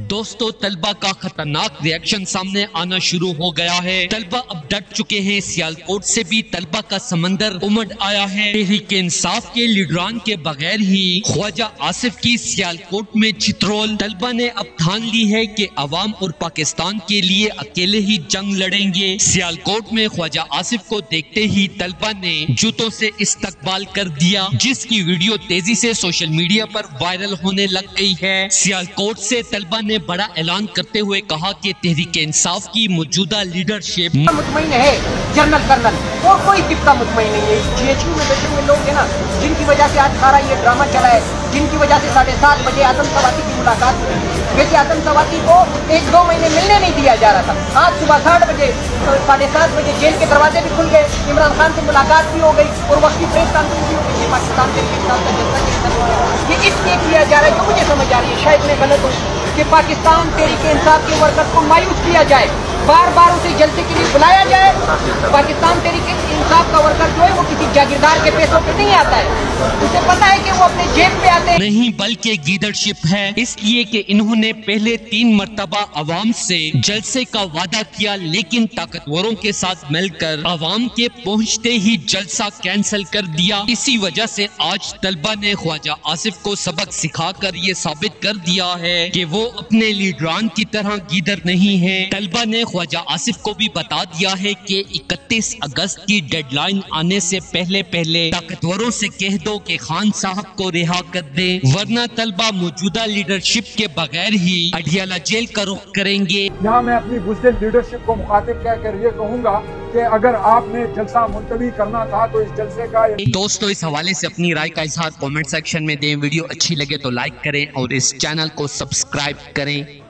दोस्तों, तलबा का खतरनाक रिएक्शन सामने आना शुरू हो गया है। तलबा अब डट चुके हैं। सियालकोट से भी तलबा का समंदर उमड़ आया है। तहरीक इंसाफ के लीडरान के बगैर ही ख्वाजा आसिफ की सियालकोट में चित्रोल। तलबा ने अब ठान ली है कि अवाम और पाकिस्तान के लिए अकेले ही जंग लड़ेंगे। सियालकोट में ख्वाजा आसिफ को देखते ही तलबा ने जूतों से इस्तकबाल कर दिया, जिसकी वीडियो तेजी से सोशल मीडिया पर वायरल होने लग गई है। सियालकोट से तलबा ने बड़ा ऐलान करते हुए कहा कि तहरीक इंसाफ की मौजूदा लीडरशिप मुतमईन है। जनरल कर्नल और कोई तिब्ता मुतमईन नहीं है। GHQ में बैठे हुए लोग हैं ना, जिनकी वजह से आज सारा ये ड्रामा चला है, जिनकी वजह से 7:30 बजे आजम सवाती की मुलाकात हुई। वैसे आजम सवाती को 1-2 महीने मिलने नहीं दिया जा रहा था। आज सुबह 7:30 बजे जेल के दरवाजे भी खुल गए, इमरान खान से मुलाकात भी हो गई और वक्ती प्रेस कॉन्फ्रेंस भी हो गई। पाकिस्तान के ये इसलिए किया जा रहा है जो मुझे समझ आ रही है, शायद मैं गलत हूँ, कि पाकिस्तान तहरीक इंसाफ के वर्कर्स को मायूस किया जाए, बार बार उसे जलसे के लिए बुलाया जाए। पाकिस्तान तहरीक इंसाफ का वर्कर जो है वो किसी जागीरदार के पैसों पे नहीं आता है, उसे पता है कि वो अपने जेब पे आते हैं। नहीं बल्कि लीडरशिप है, इसलिए कि इन्होंने पहले 3 मरतबा अवाम से जलसे का वादा किया, लेकिन ताकतवरों के साथ मिलकर अवाम के पहुंचते ही जलसा कैंसिल कर दिया। इसी वजह से आज तलबा ने ख्वाजा आसिफ को सबक सिखाकर ये साबित कर दिया है कि वो अपने लीडरान की तरह गीदड़ नहीं है। तलबा ने ख्वाजा आसिफ को भी बता दिया है कि 31 अगस्त की डेडलाइन आने से पहले ताकतवरों से कह दो कि खान साहब को रिहा कर दे, वरना तलबा मौजूदा लीडरशिप के बगैर ही अडियाला जेल का रुख करेंगे। यहाँ मैं अपनी बुज़दिल लीडरशिप को मुखातिब कहकर ये कहूँगा कि अगर आपने जलसा मुलतवी करना था तो इस जलसे का। दोस्तों, इस हवाले से अपनी राय का इजहार कमेंट सेक्शन में दें। वीडियो अच्छी लगे तो लाइक करें और इस चैनल को सब्सक्राइब करें।